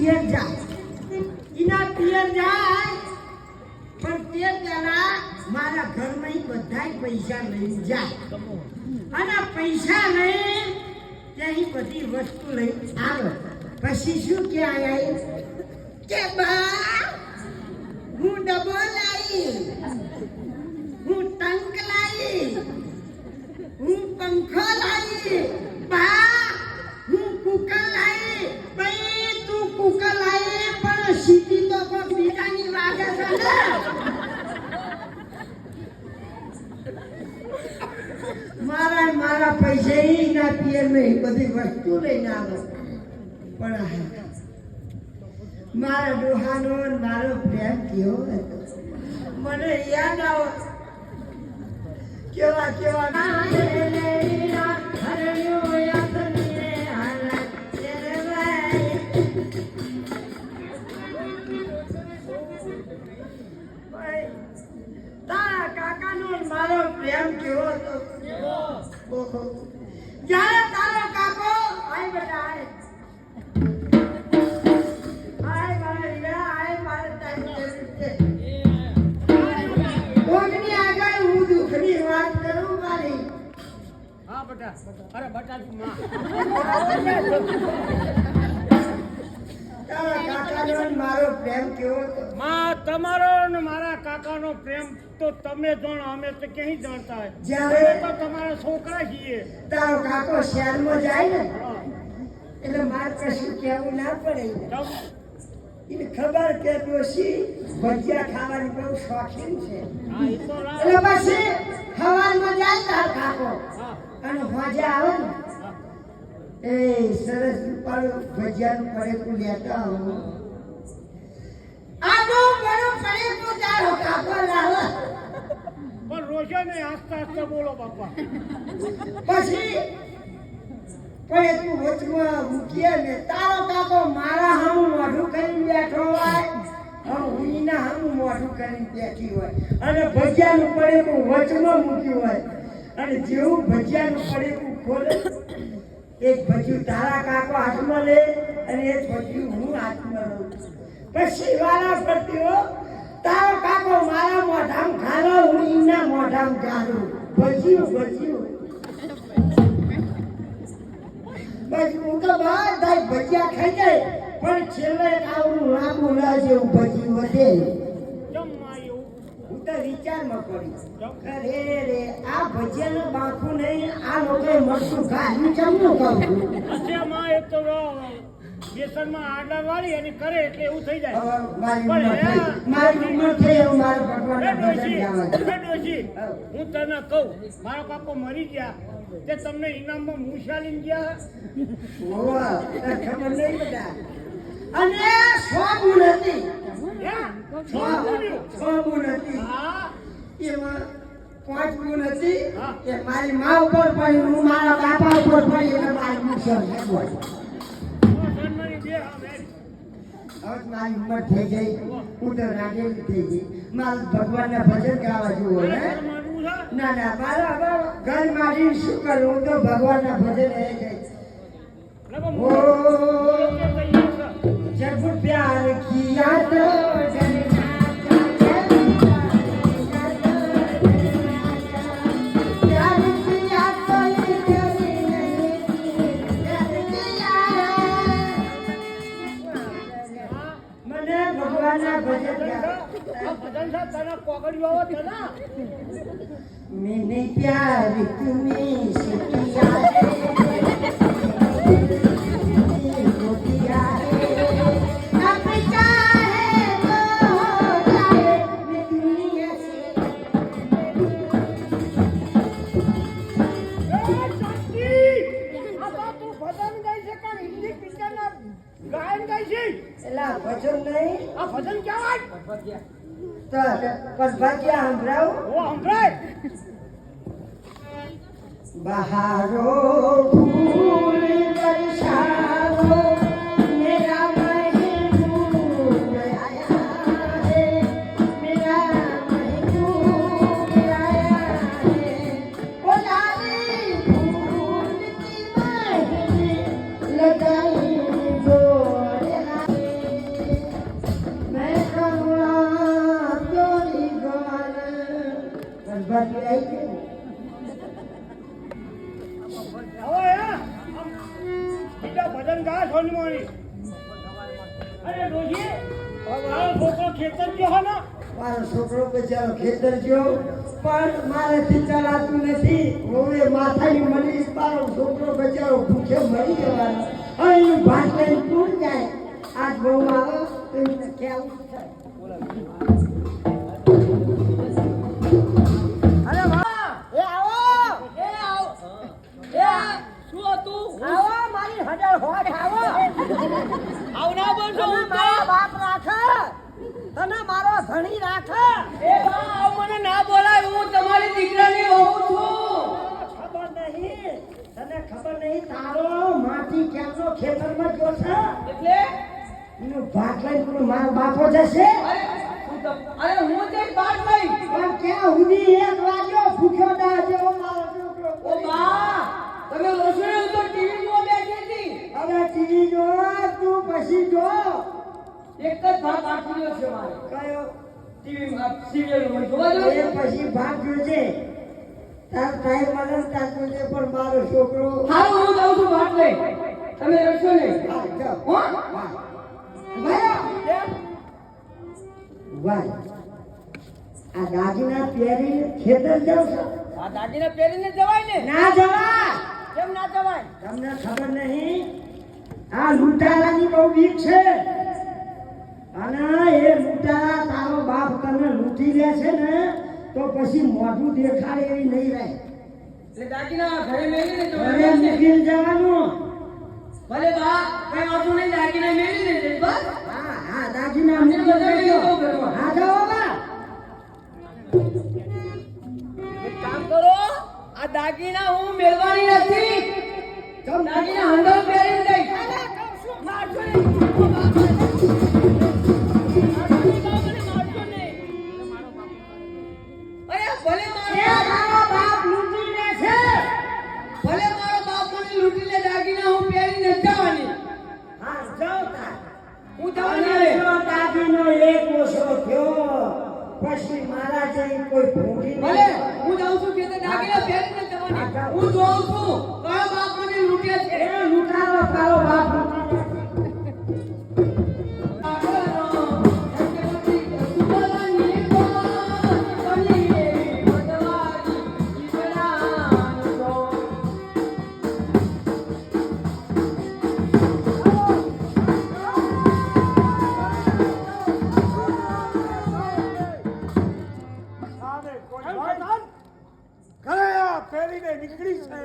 પિયર જાય એના પિયર જાય પણ તે પેલા મારા ઘરમાં બધાય પૈસા લઈ જાય અને પૈસા લઈ ત્યાં બધી વસ્તુ લઈ આવે પછી શું કે આયા કે બા હું ડબો લાવી હું ટંક લાવી હું પંખો લાવી બા હું કુકર લાવી ભાઈ તું કુકર લાવી પણ સીધી તો કોઈ બીજાની વાગે છે ને મારા પૈસા ના પિયર નહીં બધી વસ્તુ લઈને આવે પણ મારા ડોહાનો મારો પ્રેમ કેવો હતો મને યાદ આવે કેવા તારા કાકાનો મારો પ્રેમ કેવો હતો જ્યારે તારો કાકો આય બેટા આય મારા હીરા આય મારા ટાઈમ કોકની આગળ હું દુઃખની વાત કરું મારી હા બેટા અરે બેટા તું માં તારા કાકાનો મારો પ્રેમ કેવો હતો માં તમારો ને મારા કાકાનો પ્રેમ તો તમે જાણો અમે તો ક્યાંય જાણતા હોય જ્યારે તો તમારા છોકરા છીએ તારો કાકો શહેરમાં જાય ને એટલે મારે કશું કહેવું ના પડે એને ખબર કે ડોશી ભજીયા ખાવાની બહુ શોખીન છે હા એ તો એટલે પછી હવારમાં જાય તારો કાકો અને હોજે આવે ને એ સરસ રૂપાળું ભજીયાનું પડેકું લેતા આવું આનો બડો પડેકું તારો કાકો લાવે પણ રોશને આસ્તા બોલો બાપા પછી પડેકું વચમાં મૂકીએ ને તારો કાકો મારા હામું મોઢું કરીને બેઠો હોય હું એના હામું મોઢું કરીને બેઠી હોય અને ભજીયાનું પડેકું વચમાં મૂક્યું હોય અને જેવું ભજીયાનું પડેકું ખોલે એક ભજીયું તારા કાકો હાથમાં લે અને એક ભજીયું હું હાથમાં લઉં પછી વાળા ફરતી હો તારો કાકો મારા મોઢામાં ખાલો હું એના મોઢામાં ગાળું ભજીયું બસ હું તો બધા ભજીયા ખાઈ જાય પણ છેલ્લે આવડું લાંબુ ના જેવું ભજીયું વધે હું તો વિચારમાં પડી અરે રે આ ભજીયાનું બાકું નહીં આ લોકોએ મરચું ખાધું કેમનું કહું માં એક તો બેસનમાં આડા વાળી અને કરે એટલે એવું થઈ જાય મારી ઉંમર થઈ એવું મારે ભગવાનના ભજન ગાવા છે. હું તને કહું મારા બાપા મરી ગયા તે તમને ઇનામમાં મુશાલીન ગયા ઓવા, તને ખબર નહીં બધા અને 100 ગુણ હતી છ બોલ્યો 100 ગુણ હતી હા એમાં 5 ગુણ હતી એ મારી મા ઉપર પડી હું મારા બાપા ઉપર પડી એટલે મારી મુશલ છે બોલ હવે મારી ઉંમર થઈ ગઈ હું તો રાગેલી થઈ ગઈ મારે ભગવાનના ભજન ગાવા જુઓ ને ના ના મારા ઘર મારી શું કરું હું તો ભગવાનના ભજન એ ગઈ ઓ जब प्यार किया तो મને ભગવાનના ભજન मैंने प्यार तुम्हें से किया ભજન નહીં આ ભજન કહેવાય તો પદભાગ્ય સંભળાવ ઓ સંભળાય બહારો ફૂલ બરસાવો મેરા મહેબૂબ આયા હે મેરા મહેબૂબ આયા હે ઓ લાલી ફૂલ કી મહેંદી લગાઈ ગોરે અરે ડોશી તારો છોકરો ખેતર ગયો હે ને મારો છોકરો બચારો ખેતર ગયો પણ મારાથી ચલાતું નથી હવે માથાની મળી મારો છોકરો બચારો ભૂખે મરી જવાનો અહીં ભાત લઈને પૂર જાય આ બહુ આવે તો એમને કેવું થાય અરે વાહ એ આવો શું હતું આવો મારી હજાર હોઠ આવો આવના બોલશો તને મારો બાપ રાખે તને મારો ધણી રાખે એ બા આવ મને ના બોલાય હું તમારી દીકરાની વહુ છું ખબર નહીં તને ખબર નહીં તારો માટી કેમનો ખેતરમાં ગયો છે એટલે એનો ભાત લઈને પેલો મારો બાપો જશે અરે હું તે બાદ લઈ પણ ક્યાં સુધી એક વાગ્યો ભૂખ્યો ના જેવો મારો છોકરો ઓ બા તમે રસોઈ તો ટીવી માં બેઠી હતી હવે ટીવી જો તું પછી જો એક જ ભાગ બાકી રહ્યો છે મારે કયો ટીવી માં સિરિયલ માં જોવા દો એ પછી ભાગ જોજે તાર ટાઈમ મળે તાર જોજે પણ મારો છોકરો હારું હું જાઉં છું ભાત લઈ તમે રડશો નહીં હા, જાઓ. હો વાહ. વાહ. વાહ. આ દાગીના પહેરીને ખેતર જાવ છો આ દાગીના પહેરીને જવાય ને ના જવાય કેમ ના જવાય તમને ખબર નહીં આ લૂંટારાની બહુ બીક છે અને એ લૂંટારા તારો બાપ તને લૂંટી લે છે ને તો પછી મોઢું દેખાડે એવી નહીં રહે એટલે દાગીના ઘરે મેલીને ઘરે જવાનું મૂકીને જવાનું ભલે બા કઈ વાંધો નહીં દાગીના મેલીને જઈશ બસ હા હા દાગીના અમને મૂકીને બધાને જજો. કહો ઘરમાં. હા જાઓ બા એક કામ કરો આ દાગીના હું મેળવાની નથી દાગીના હંડોળ પહેરીને જઈશ મારશો નહીં. અરે ભલે એ મારો મારો બાપ લૂંટી લે છે ભલે મારો બાપ મને લૂંટી લે દાગીના હું પહેરીને જ જવાની હા જાઓ તાર હું જવાની અને હવે. જો દાદીનો એક ઓછો થયો પછી મારા જેવી કોઈ ભૂખી ભલે હું જાઉં છું કે તે દાગીના પહેરીને જ જવાની હું જોઉં છું કયો બાપ મને લૂંટે છે એ લૂંટારો તારો બાપ પહેરીને નીકળી છે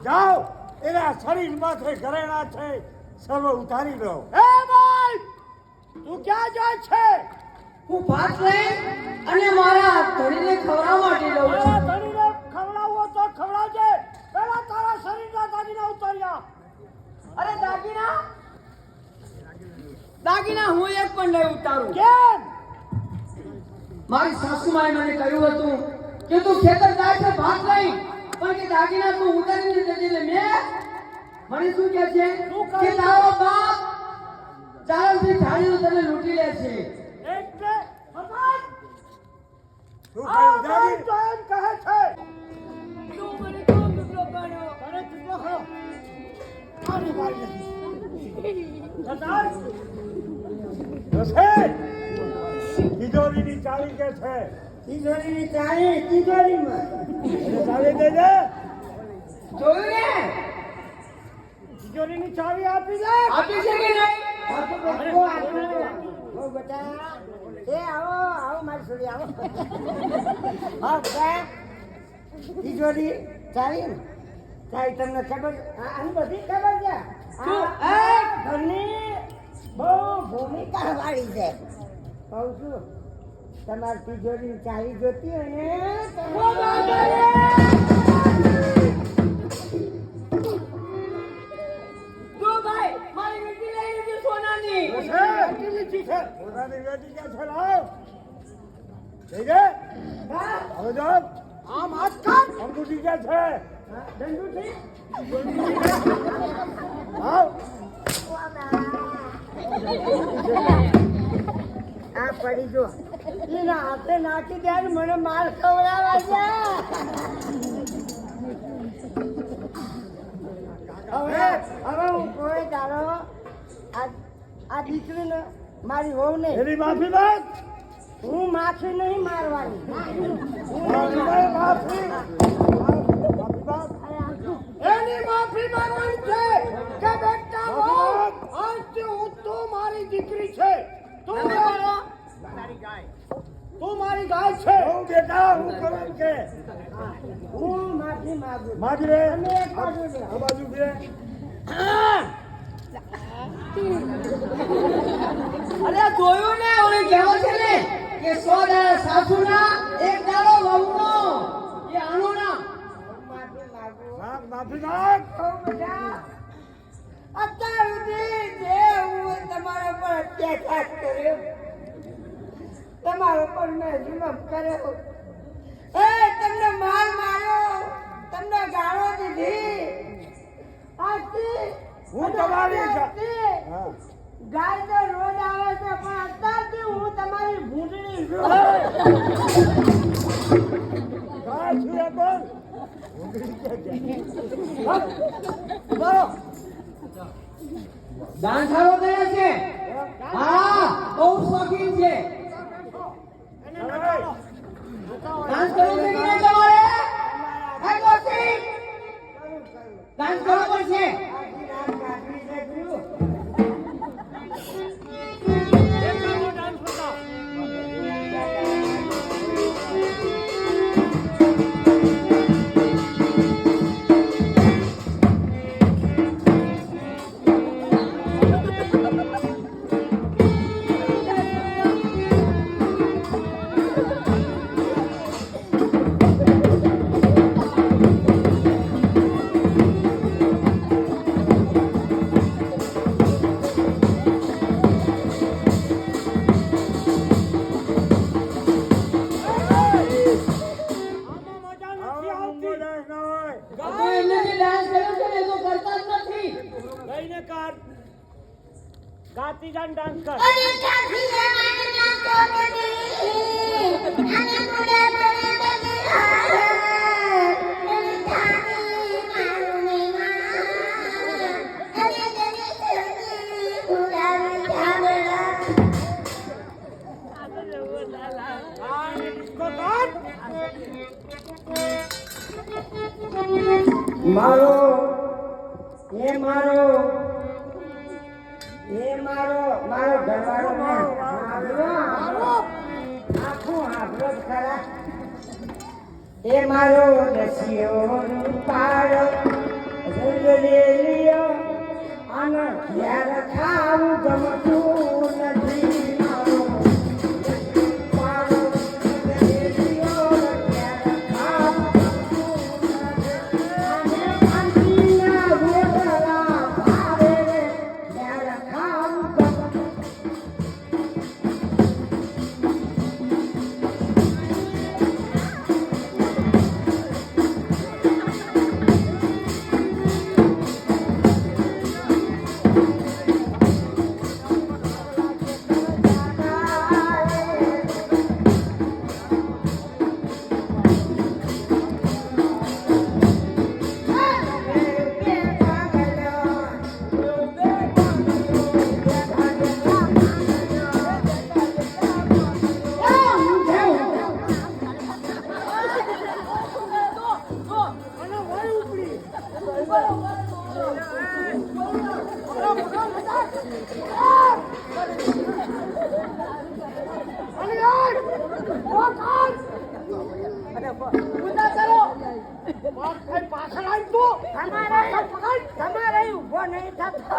જાઓ એના શરીર માથે ઘરેણા છે સર્વ ઉતારી લો એ ભાઈ તું ક્યાં જાય છે હું ભાત લઈ અને મારા ધણીને ખવડાવવા માટે જઉં મારા છું ધણીને ખવડાવવો તો ખવડાવજે પેલા તારા શરીરના દાગીના ઉતાર્યા અરે દાગીના દાગીના હું એક પણ નહીં ઉતારું કેમ મારી સાસુમાએ મને કહ્યું હતું કે તું ખેતર જાય છે ભાત લઈ પણ કે દાગીના તું ઉતારીને જજે એટલે મને શું કહે છે કે તારો બાપ ચાલથી ઢાળીને તને લૂંટી લે છે એટલે ભગવાન તું આ કઈ ઉદારી તો એમ કહે છે તું મને કેમ દુબળો ગણ્યો તને કેટલો ખરો આની વારી નથી સરદાર રસે તિજોરીની ચાવી કે છે તિજોરીની ચાવી તિજોરીમાં એને ચાવી દેજે જોયું ને તિજોરીની ચાવી આપી દે આપી છે કે નહીં ઓ બેટા એ આવો આવો મારી છોડી આવો હા બેટા તિજોરી ચાવી ને ચાવી તમને ખબર આની બધી ખબર છે આ ઘરની બહુ ભૂમિકા વાળી છે કહું છું તમારી તિજોરીની ચાવી જોતી હોય ને તો જો ભાઈ મારી વીટી લઈ લીધી સોનાની રસે કેટલી લીધી છે ઓરાની વેટી કે છે લાવ લઈ જા હા હવે જો આમ હાથ કાઢ અંગૂઠી કે છે દંડુથી આવ આ પડી જો એના હાથે નાખી દે ને મને માર ખવડાવે છે હવે હું કોઈ દાડો આ દીકરીને મારી વહુ નહીં. એની માફી માંગ. હું માફી નહીં મારવાની. માફી માંગ, માફી. માફી માંગ. એની માફી માંગવાની છે કે બેટા વહુ, આજથી હું તું મારી દીકરી છે. તું મારી ગાય છે. હું બેટા હું કરું કે હું માફી માંગુ. માગી રે. તમે એક બાજુ લે. આ બાજુ બે. અરે જોયું ને ઓલે કહેવો છે ને કે 100 દાડા સાસુના 1 દાડો વહુનો એ આનું નામ માફી માંગુ. માંગ, માફી માંગ. ઓ બેટા, અત્યાર સુધી જે હું તમારા પર અત્યાચાર કર્યો, તમારા પર મેં જુલમ કર્યો, તમને માર માર્યો, તમને ગાળો દીધી, આજથી હું તમારી આજથી હા. ગાય તો રોજ આવે છે, પણ અત્યારથી હું તમારી ભૂંડણી છું. કાંઈ છું એ બોલ. બોલો. દાન સારો કરે છે હા બહુ શોખીન છે દાન કરવું છે કે નહીં તમારે હે ગોસી દાન કરવું પડશે આખી રાત કાઢવી છે ગુરુ. તો એમને જે ડાન્સ કર્યો છે ને એ તો કરતા જ નથી લઈને કર. ગાતી જાન ડાન્સ કર. અરે કાફી જમાને ના તો બની અને મુડે બને બની હારે અને તારી મારુને માં અને જને સની ગુલાબી ધાબળા આ ડિસ્કો કર. મારો એ મારો મારો ઘરવાળો આખું હાથો જ ખરા. એ મારો રસિયો રૂપાળો રંગરેલિયો આનો ખ્યાલ ખાવું ગમતું નથી. મારો રૂપાળો રંગરેલિયો ખ્યાલ ખાવું ગમતું નથી. અને કાંતિના વેગળા ભાવે રે ખ્યાલ ખાવું ગમતું. તમારે ઉભો નહીં થતો.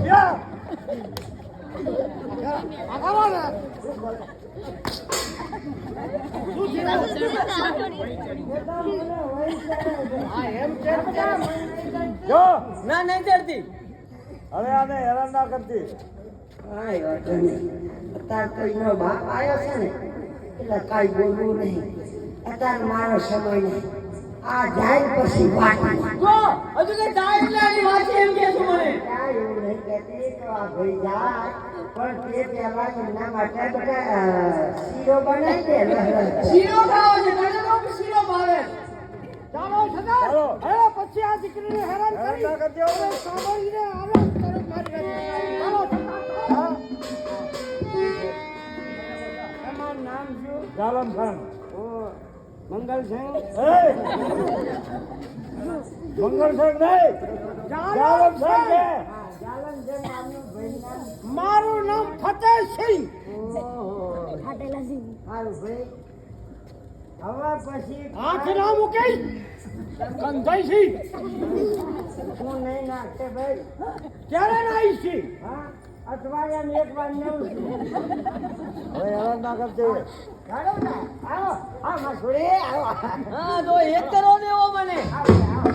યા. જો ના નહીં ચડતી હવે આને હેરાન ના કરતી. કાંઈ વાંધો નહીં. અત્યારે તો એનો બાપ આવ્યો છે ને એટલે કાંઈ બોલવું નહીં. અત્યારે મારો સમય નહીં. આ જાય પછી વાત. જો હજુ કે જાય એટલે આની વાત છે એમ કે છું મને કાંઈ એવું નહીં કહેતી તો આ ભાઈ જાય. પણ તે પહેલા એમના માટે બધા શીરો બનાવી દે. શીરો ખાવો છે તને તો શીરો ભાવે ચાલો સદા ચાલો. હવે પછી આ દીકરીને હેરાન હેરાન કરી ના કરજો. હવે સાંભળીને આરામ કરો મારી ઘરે. ચાલો સદા હા? તમારું નામ શું? જાલમ ખાન. ઓ મંગલ છે એ! મંગળસર નહીં. જાલમ ખાન છે. જાલમ છે નામનું ભાઈ નામ. મારું નામ ફતેહસિંહ. ફાટેલા સિંહ હારું ભાઈ હવે પછી હાથ ના મૂકી. કંધાઈશી. હું નહીં નાખતે ભાઈ. ક્યારે નાઈ છે? હા અઠવાડિયામાં એક વાર નવું છું. હવે હેરાન ના કરજે. ચાલો ને આવો આ મસૂરી આવો હા તો એક કરો દેવો મને આવો આવો